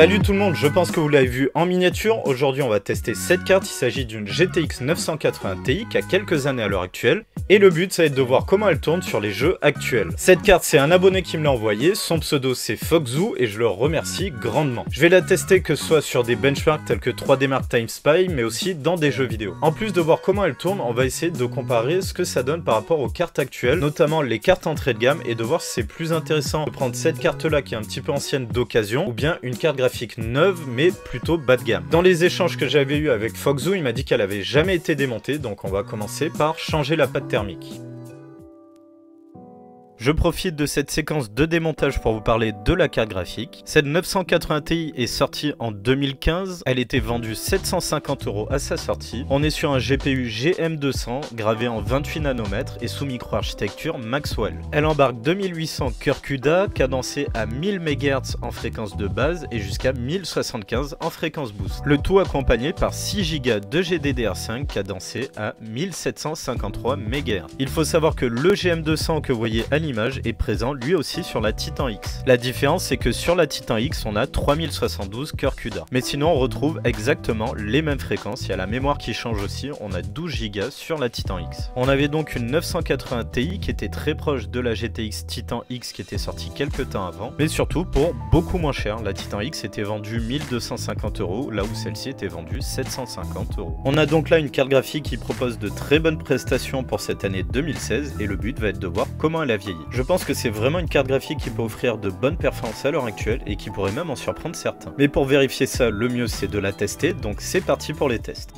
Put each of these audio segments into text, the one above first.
Salut tout le monde, je pense que vous l'avez vu en miniature. Aujourd'hui on va tester cette carte, il s'agit d'une GTX 980 Ti qui a quelques années à l'heure actuelle. Et le but ça va être de voir comment elle tourne sur les jeux actuels. Cette carte c'est un abonné qui me l'a envoyé, son pseudo c'est Foxzoo et je le remercie grandement. Je vais la tester que ce soit sur des benchmarks tels que 3D Mark Time Spy mais aussi dans des jeux vidéo. En plus de voir comment elle tourne, on va essayer de comparer ce que ça donne par rapport aux cartes actuelles, notamment les cartes entrée de gamme et de voir si c'est plus intéressant de prendre cette carte là qui est un petit peu ancienne d'occasion ou bien une carte graphique neuve mais plutôt bas de gamme. Dans les échanges que j'avais eu avec Foxzoo, il m'a dit qu'elle avait jamais été démontée, donc on va commencer par changer la pâte thermique. Je profite de cette séquence de démontage pour vous parler de la carte graphique. Cette 980 Ti est sortie en 2015, elle était vendue 750 € à sa sortie. On est sur un GPU GM200 gravé en 28 nanomètres et sous micro-architecture Maxwell. Elle embarque 2800 cœurs CUDA cadencés à 1000 MHz en fréquence de base et jusqu'à 1075 en fréquence boost. Le tout accompagné par 6 Go de GDDR5 cadencés à 1753 MHz. Il faut savoir que le GM200 que vous voyez à l'image est présent lui aussi sur la Titan X. La différence c'est que sur la Titan X on a 3072 cœurs CUDA. Mais sinon on retrouve exactement les mêmes fréquences, il y a la mémoire qui change aussi, on a 12 Go sur la Titan X. On avait donc une 980 Ti qui était très proche de la GTX Titan X qui était sortie quelques temps avant, mais surtout pour beaucoup moins cher. La Titan X était vendue 1250 € là où celle-ci était vendue 750 €. On a donc là une carte graphique qui propose de très bonnes prestations pour cette année 2016 et le but va être de voir comment elle a vieilli. Je pense que c'est vraiment une carte graphique qui peut offrir de bonnes performances à l'heure actuelle et qui pourrait même en surprendre certains. Mais pour vérifier ça, le mieux c'est de la tester, donc c'est parti pour les tests.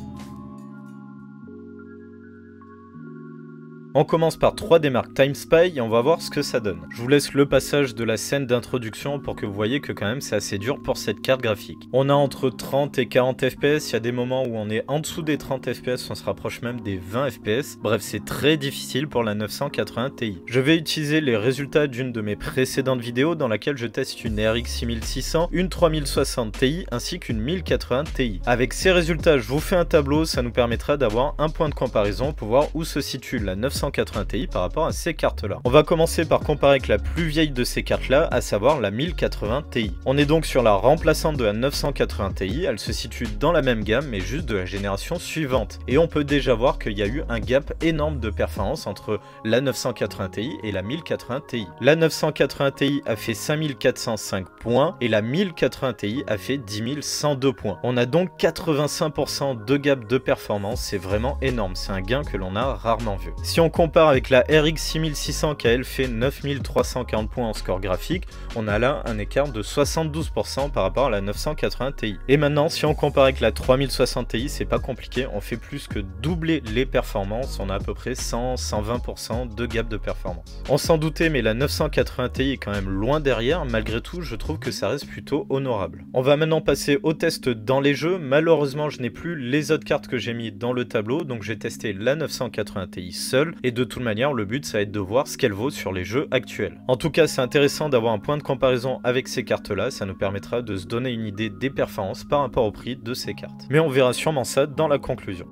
On commence par 3D Mark Time Spy et on va voir ce que ça donne. Je vous laisse le passage de la scène d'introduction pour que vous voyez que quand même c'est assez dur pour cette carte graphique. On a entre 30 et 40 FPS, il y a des moments où on est en dessous des 30 FPS, on se rapproche même des 20 FPS. Bref, c'est très difficile pour la 980 Ti. Je vais utiliser les résultats d'une de mes précédentes vidéos dans laquelle je teste une RX 6600, une 3060 Ti ainsi qu'une 1080 Ti. Avec ces résultats, je vous fais un tableau, ça nous permettra d'avoir un point de comparaison pour voir où se situe la 980 Ti par rapport à ces cartes là. On va commencer par comparer avec la plus vieille de ces cartes là, à savoir la 1080 Ti. On est donc sur la remplaçante de la 980 Ti, elle se situe dans la même gamme mais juste de la génération suivante. Et on peut déjà voir qu'il y a eu un gap énorme de performance entre la 980 Ti et la 1080 Ti. La 980 Ti a fait 5405 points et la 1080 Ti a fait 10102 points. On a donc 85% de gap de performance, c'est vraiment énorme, c'est un gain que l'on a rarement vu. Si on compare avec la RX 6600 qui elle fait 9340 points en score graphique, on a là un écart de 72% par rapport à la 980 Ti. Et maintenant si on compare avec la 3060 Ti, c'est pas compliqué, on fait plus que doubler les performances, on a à peu près 100-120% de gap de performance. On s'en doutait mais la 980 Ti est quand même loin derrière, malgré tout je trouve que ça reste plutôt honorable. On va maintenant passer au test dans les jeux. Malheureusement je n'ai plus les autres cartes que j'ai mis dans le tableau, donc j'ai testé la 980 Ti seule. Et de toute manière, le but ça va être de voir ce qu'elle vaut sur les jeux actuels. En tout cas, c'est intéressant d'avoir un point de comparaison avec ces cartes-là, ça nous permettra de se donner une idée des performances par rapport au prix de ces cartes. Mais on verra sûrement ça dans la conclusion.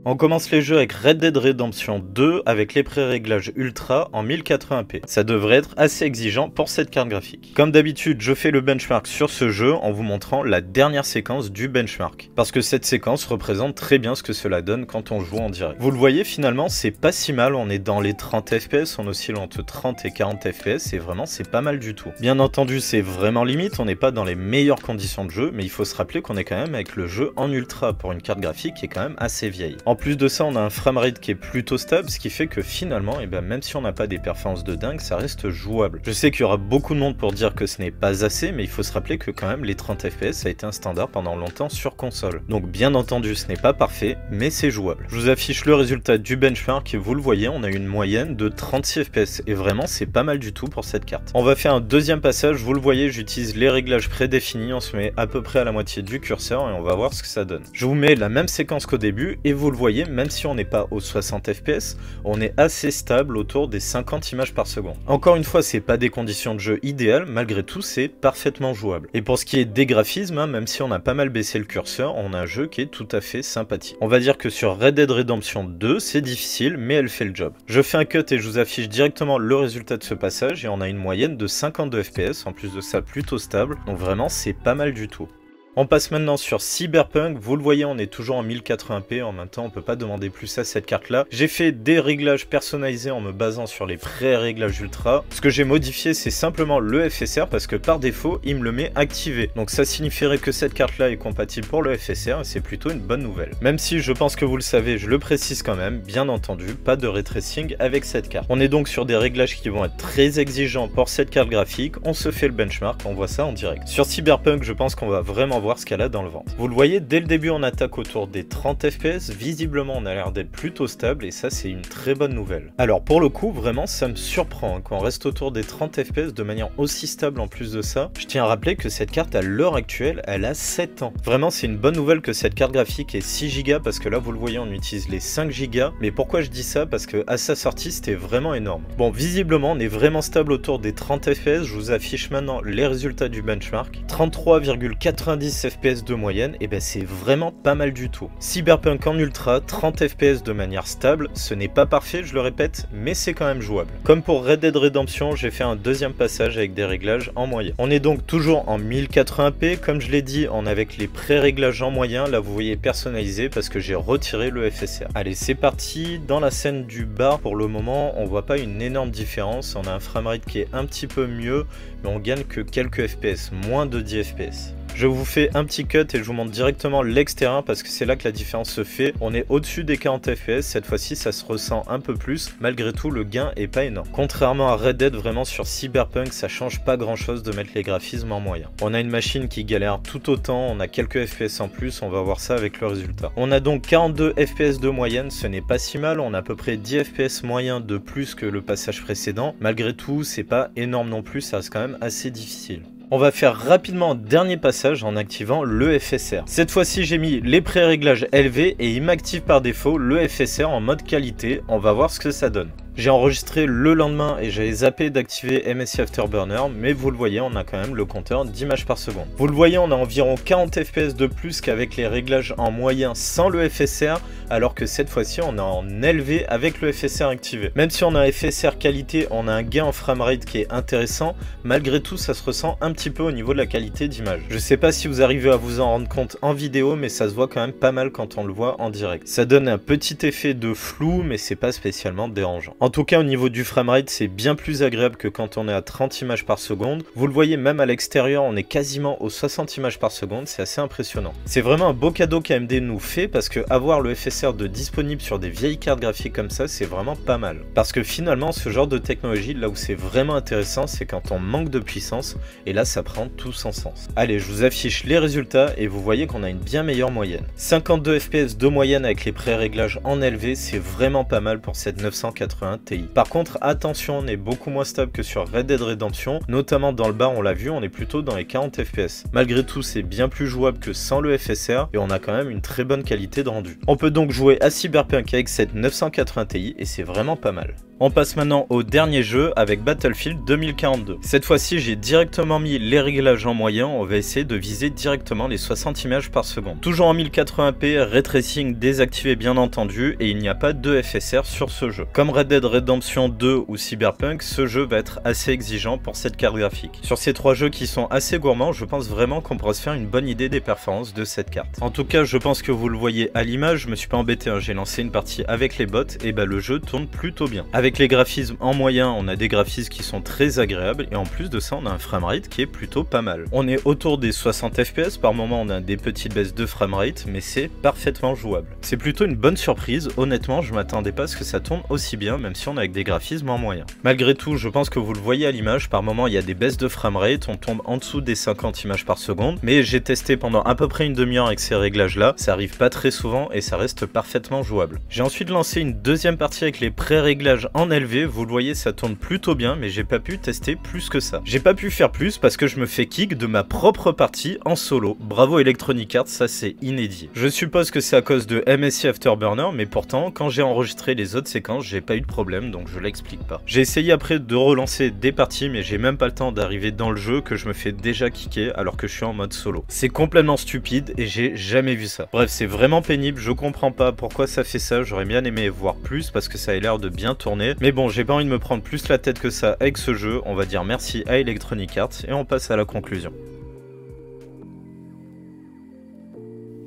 On commence les jeux avec Red Dead Redemption 2 avec les pré-réglages ultra en 1080p. Ça devrait être assez exigeant pour cette carte graphique. Comme d'habitude, je fais le benchmark sur ce jeu en vous montrant la dernière séquence du benchmark. Parce que cette séquence représente très bien ce que cela donne quand on joue en direct. Vous le voyez, finalement, c'est pas si mal. On est dans les 30 FPS, on oscille entre 30 et 40 FPS et vraiment, c'est pas mal du tout. Bien entendu, c'est vraiment limite, on n'est pas dans les meilleures conditions de jeu, mais il faut se rappeler qu'on est quand même avec le jeu en ultra pour une carte graphique qui est quand même assez vieille. En plus de ça, on a un framerate qui est plutôt stable, ce qui fait que finalement, même si on n'a pas des performances de dingue, ça reste jouable. Je sais qu'il y aura beaucoup de monde pour dire que ce n'est pas assez, mais il faut se rappeler que quand même les 30 FPS, ça a été un standard pendant longtemps sur console. Donc bien entendu, ce n'est pas parfait, mais c'est jouable. Je vous affiche le résultat du benchmark et vous le voyez, on a une moyenne de 36 FPS et vraiment, c'est pas mal du tout pour cette carte. On va faire un deuxième passage, vous le voyez, j'utilise les réglages prédéfinis, on se met à peu près à la moitié du curseur et on va voir ce que ça donne. Je vous mets la même séquence qu'au début et vous le voyez, voyez, même si on n'est pas aux 60 fps, on est assez stable autour des 50 images par seconde. Encore une fois, c'est pas des conditions de jeu idéales, malgré tout c'est parfaitement jouable. Et pour ce qui est des graphismes, hein, même si on a pas mal baissé le curseur, on a un jeu qui est tout à fait sympathique. On va dire que sur Red Dead Redemption 2, c'est difficile, mais elle fait le job. Je fais un cut et je vous affiche directement le résultat de ce passage, et on a une moyenne de 52 fps, en plus de ça plutôt stable, donc vraiment c'est pas mal du tout. On passe maintenant sur Cyberpunk, vous le voyez on est toujours en 1080p, en même temps on peut pas demander plus à cette carte là. J'ai fait des réglages personnalisés en me basant sur les pré-réglages ultra. Ce que j'ai modifié c'est simplement le FSR parce que par défaut il me le met activé. Donc ça signifierait que cette carte là est compatible pour le FSR et c'est plutôt une bonne nouvelle. Même si je pense que vous le savez, je le précise quand même, bien entendu, pas de ray tracing avec cette carte. On est donc sur des réglages qui vont être très exigeants pour cette carte graphique, on se fait le benchmark, on voit ça en direct. Sur Cyberpunk je pense qu'on va vraiment voir ce qu'elle a dans le ventre. Vous le voyez, dès le début on attaque autour des 30 fps, visiblement on a l'air d'être plutôt stable et ça c'est une très bonne nouvelle. Alors pour le coup vraiment ça me surprend hein, quand on reste autour des 30 fps de manière aussi stable en plus de ça. Je tiens à rappeler que cette carte à l'heure actuelle elle a 7 ans. Vraiment c'est une bonne nouvelle que cette carte graphique ait 6 Go parce que là vous le voyez on utilise les 5 Go, mais pourquoi je dis ça? Parce que à sa sortie c'était vraiment énorme. Bon visiblement on est vraiment stable autour des 30 fps, je vous affiche maintenant les résultats du benchmark. 33,90 fps de moyenne, et ben c'est vraiment pas mal du tout. Cyberpunk en ultra, 30 fps de manière stable, ce n'est pas parfait, je le répète, mais c'est quand même jouable. Comme pour Red Dead Redemption, j'ai fait un deuxième passage avec des réglages en moyen. On est donc toujours en 1080p, comme je l'ai dit, on est avec les pré-réglages en moyen, là vous voyez personnalisé parce que j'ai retiré le FSR. Allez c'est parti, dans la scène du bar pour le moment, on voit pas une énorme différence, on a un framerate qui est un petit peu mieux, mais on gagne que quelques fps, moins de 10 fps. Je vous fais un petit cut et je vous montre directement l'extérieur parce que c'est là que la différence se fait. On est au-dessus des 40 fps, cette fois-ci ça se ressent un peu plus. Malgré tout le gain est pas énorme. Contrairement à Red Dead, vraiment sur Cyberpunk ça change pas grand chose de mettre les graphismes en moyen. On a une machine qui galère tout autant, on a quelques fps en plus, on va voir ça avec le résultat. On a donc 42 fps de moyenne, ce n'est pas si mal, on a à peu près 10 fps moyens de plus que le passage précédent. Malgré tout c'est pas énorme non plus, ça reste quand même assez difficile. On va faire rapidement un dernier passage en activant le FSR. Cette fois-ci j'ai mis les pré-réglages élevés et il m'active par défaut le FSR en mode qualité. On va voir ce que ça donne. J'ai enregistré le lendemain et j'avais zappé d'activer MSI Afterburner, mais vous le voyez, on a quand même le compteur d'images par seconde. Vous le voyez, on a environ 40 fps de plus qu'avec les réglages en moyen sans le FSR, alors que cette fois-ci on est en élevé avec le FSR activé. Même si on a un FSR qualité, on a un gain en framerate qui est intéressant, malgré tout ça se ressent un petit peu au niveau de la qualité d'image. Je sais pas si vous arrivez à vous en rendre compte en vidéo, mais ça se voit quand même pas mal quand on le voit en direct. Ça donne un petit effet de flou, mais c'est pas spécialement dérangeant. En tout cas au niveau du framerate c'est bien plus agréable que quand on est à 30 images par seconde. Vous le voyez même à l'extérieur on est quasiment aux 60 images par seconde, c'est assez impressionnant. C'est vraiment un beau cadeau qu'AMD nous fait parce que avoir le FSR de disponible sur des vieilles cartes graphiques comme ça c'est vraiment pas mal. Parce que finalement ce genre de technologie là où c'est vraiment intéressant c'est quand on manque de puissance et là ça prend tout son sens. Allez je vous affiche les résultats et vous voyez qu'on a une bien meilleure moyenne. 52 fps de moyenne avec les pré-réglages en élevé, c'est vraiment pas mal pour cette 980 Ti. Par contre attention, on est beaucoup moins stable que sur Red Dead Redemption, notamment dans le bar on l'a vu, on est plutôt dans les 40 fps. Malgré tout c'est bien plus jouable que sans le FSR et on a quand même une très bonne qualité de rendu. On peut donc jouer à Cyberpunk avec cette 980 Ti et c'est vraiment pas mal. On passe maintenant au dernier jeu avec Battlefield 2042. Cette fois-ci j'ai directement mis les réglages en moyen, on va essayer de viser directement les 60 images par seconde. Toujours en 1080p, ray tracing désactivé bien entendu et il n'y a pas de FSR sur ce jeu. Comme Red Dead Redemption 2 ou Cyberpunk, ce jeu va être assez exigeant pour cette carte graphique. Sur ces trois jeux qui sont assez gourmands, je pense vraiment qu'on pourra se faire une bonne idée des performances de cette carte. En tout cas je pense que vous le voyez à l'image, je me suis pas embêté, hein. J'ai lancé une partie avec les bots et bah le jeu tourne plutôt bien. Avec les graphismes en moyen, on a des graphismes qui sont très agréables et en plus de ça on a un framerate qui est plutôt pas mal. On est autour des 60 fps, par moment on a des petites baisses de framerate mais c'est parfaitement jouable. C'est plutôt une bonne surprise, honnêtement je m'attendais pas à ce que ça tourne aussi bien même si on a avec des graphismes en moyen. Malgré tout je pense que vous le voyez à l'image, par moment il y a des baisses de framerate, on tombe en dessous des 50 images par seconde, mais j'ai testé pendant à peu près une demi-heure avec ces réglages là, ça arrive pas très souvent et ça reste parfaitement jouable. J'ai ensuite lancé une deuxième partie avec les pré-réglages en élevé, vous le voyez, ça tourne plutôt bien, mais j'ai pas pu tester plus que ça. J'ai pas pu faire plus parce que je me fais kick de ma propre partie en solo. Bravo Electronic Arts, ça c'est inédit. Je suppose que c'est à cause de MSI Afterburner, mais pourtant, quand j'ai enregistré les autres séquences, j'ai pas eu de problème, donc je l'explique pas. J'ai essayé après de relancer des parties, mais j'ai même pas le temps d'arriver dans le jeu que je me fais déjà kicker alors que je suis en mode solo. C'est complètement stupide et j'ai jamais vu ça. Bref, c'est vraiment pénible, je comprends pas pourquoi ça fait ça, j'aurais bien aimé voir plus parce que ça a l'air de bien tourner. Mais bon, j'ai pas envie de me prendre plus la tête que ça avec ce jeu, on va dire merci à Electronic Arts et on passe à la conclusion.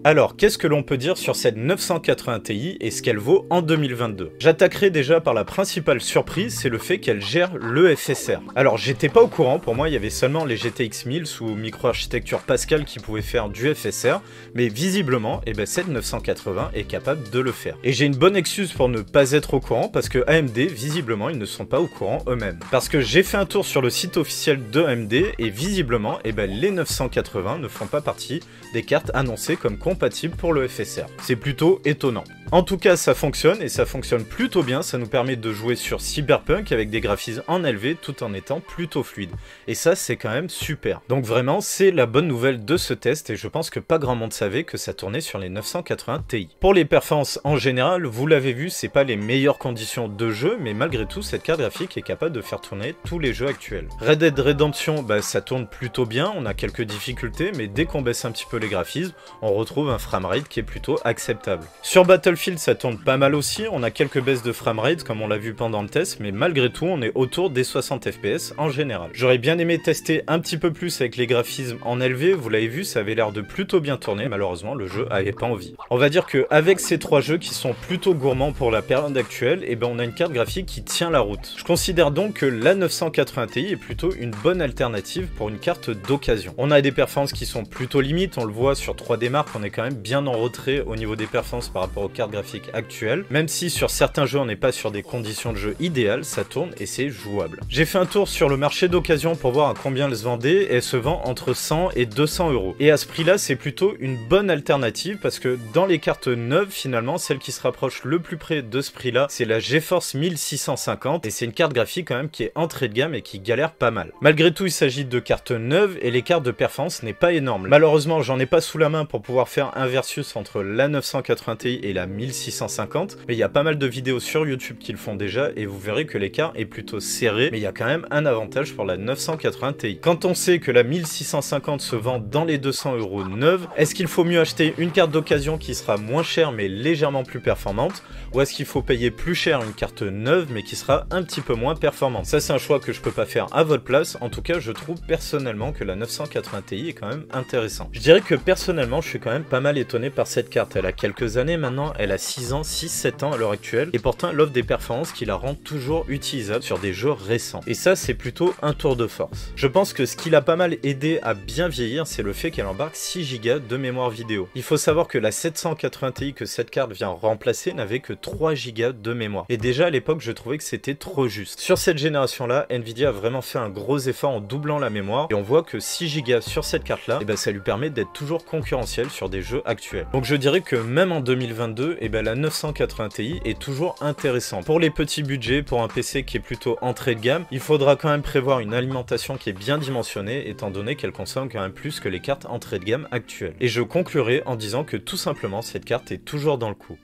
Alors, qu'est-ce que l'on peut dire sur cette 980 Ti et ce qu'elle vaut en 2022? J'attaquerai déjà par la principale surprise, c'est le fait qu'elle gère le FSR. Alors, j'étais pas au courant, pour moi il y avait seulement les GTX 1000 sous microarchitecture Pascal qui pouvaient faire du FSR, mais visiblement, cette 980 est capable de le faire. Et j'ai une bonne excuse pour ne pas être au courant, parce que AMD, visiblement, ils ne sont pas au courant eux-mêmes. Parce que j'ai fait un tour sur le site officiel de AMD, et visiblement, les 980 ne font pas partie des cartes annoncées comme compatible pour le FSR. C'est plutôt étonnant. En tout cas, ça fonctionne et ça fonctionne plutôt bien. Ça nous permet de jouer sur Cyberpunk avec des graphismes en élevé tout en étant plutôt fluide. Et ça, c'est quand même super. Donc vraiment, c'est la bonne nouvelle de ce test et je pense que pas grand monde savait que ça tournait sur les 980 Ti. Pour les performances en général, vous l'avez vu, c'est pas les meilleures conditions de jeu, mais malgré tout, cette carte graphique est capable de faire tourner tous les jeux actuels. Red Dead Redemption, ça tourne plutôt bien. On a quelques difficultés, mais dès qu'on baisse un petit peu les graphismes, on retrouve un framerate qui est plutôt acceptable. Sur Battlefield, ça tourne pas mal aussi, on a quelques baisses de framerate comme on l'a vu pendant le test, mais malgré tout, on est autour des 60 FPS en général. J'aurais bien aimé tester un petit peu plus avec les graphismes en élevé, vous l'avez vu, ça avait l'air de plutôt bien tourner, malheureusement, le jeu avait pas envie. On va dire qu'avec ces trois jeux qui sont plutôt gourmands pour la période actuelle, on a une carte graphique qui tient la route. Je considère donc que la 980 Ti est plutôt une bonne alternative pour une carte d'occasion. On a des performances qui sont plutôt limites, on le voit sur 3D Mark, on est quand même bien en retrait au niveau des performances par rapport aux cartes graphiques actuelles. Même si sur certains jeux on n'est pas sur des conditions de jeu idéales, ça tourne et c'est jouable. J'ai fait un tour sur le marché d'occasion pour voir à combien elle se vendait et elle se vend entre 100 et 200 euros. Et à ce prix-là, c'est plutôt une bonne alternative parce que dans les cartes neuves, finalement, celle qui se rapproche le plus près de ce prix-là, c'est la GeForce 1650 et c'est une carte graphique quand même qui est entrée de gamme et qui galère pas mal. Malgré tout, il s'agit de cartes neuves et l'écart de performance n'est pas énorme. Malheureusement, j'en ai pas sous la main pour pouvoir faire un versus entre la 980 Ti et la 1650, mais il y a pas mal de vidéos sur YouTube qui le font déjà et vous verrez que l'écart est plutôt serré, mais il y a quand même un avantage pour la 980 Ti. Quand on sait que la 1650 se vend dans les 200 euros neuve, est-ce qu'il faut mieux acheter une carte d'occasion qui sera moins chère mais légèrement plus performante, ou est-ce qu'il faut payer plus cher une carte neuve mais qui sera un petit peu moins performante? Ça, c'est un choix que je peux pas faire à votre place. En tout cas, je trouve personnellement que la 980 Ti est quand même intéressant. Je dirais que personnellement, je suis quand même pas mal étonné par cette carte. Elle a quelques années maintenant, elle a 6 ans, 6-7 ans à l'heure actuelle, et pourtant elle offre des performances qui la rendent toujours utilisable sur des jeux récents. Et ça, c'est plutôt un tour de force. Je pense que ce qui l'a pas mal aidé à bien vieillir, c'est le fait qu'elle embarque 6 Go de mémoire vidéo. Il faut savoir que la 780 Ti que cette carte vient remplacer n'avait que 3 Go de mémoire. Et déjà à l'époque, je trouvais que c'était trop juste. Sur cette génération-là, Nvidia a vraiment fait un gros effort en doublant la mémoire, et on voit que 6 Go sur cette carte-là, ça lui permet d'être toujours concurrentiel sur des jeux actuels. Donc je dirais que même en 2022, la 980 Ti est toujours intéressant. Pour les petits budgets, pour un PC qui est plutôt entrée de gamme, il faudra quand même prévoir une alimentation qui est bien dimensionnée, étant donné qu'elle consomme quand même plus que les cartes entrée de gamme actuelles. Et je conclurai en disant que tout simplement, cette carte est toujours dans le coup.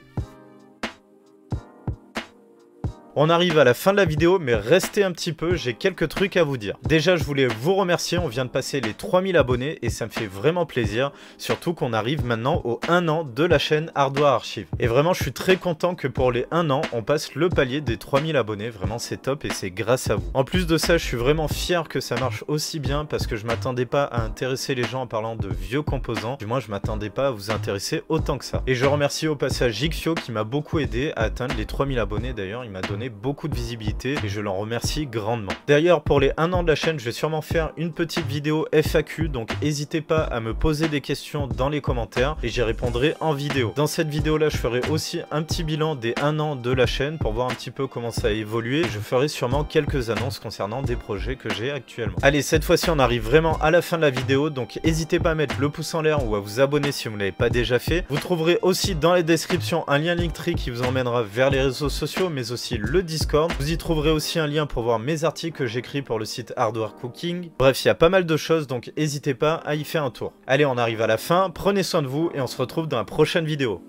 On arrive à la fin de la vidéo, mais restez un petit peu, j'ai quelques trucs à vous dire. Déjà, je voulais vous remercier, on vient de passer les 3000 abonnés et ça me fait vraiment plaisir, surtout qu'on arrive maintenant au 1 an de la chaîne Hardware Archive. Et vraiment, je suis très content que pour les 1 an, on passe le palier des 3000 abonnés, vraiment c'est top et c'est grâce à vous. En plus de ça, je suis vraiment fier que ça marche aussi bien parce que je m'attendais pas à intéresser les gens en parlant de vieux composants, du moins je m'attendais pas à vous intéresser autant que ça. Et je remercie au passage Jigfio qui m'a beaucoup aidé à atteindre les 3000 abonnés, d'ailleurs il m'a donné beaucoup de visibilité et je l'en remercie grandement. D'ailleurs, pour les 1 an de la chaîne, je vais sûrement faire une petite vidéo FAQ, donc n'hésitez pas à me poser des questions dans les commentaires et j'y répondrai en vidéo. Dans cette vidéo là, je ferai aussi un petit bilan des 1 an de la chaîne pour voir un petit peu comment ça a évolué. Je ferai sûrement quelques annonces concernant des projets que j'ai actuellement. Allez, cette fois-ci on arrive vraiment à la fin de la vidéo, donc n'hésitez pas à mettre le pouce en l'air ou à vous abonner si vous ne l'avez pas déjà fait. Vous trouverez aussi dans la description un lien Linktree qui vous emmènera vers les réseaux sociaux, mais aussi le le Discord. Vous y trouverez aussi un lien pour voir mes articles que j'écris pour le site Hardware Cooking. Bref, il y a pas mal de choses, donc n'hésitez pas à y faire un tour. Allez, on arrive à la fin, prenez soin de vous et on se retrouve dans la prochaine vidéo.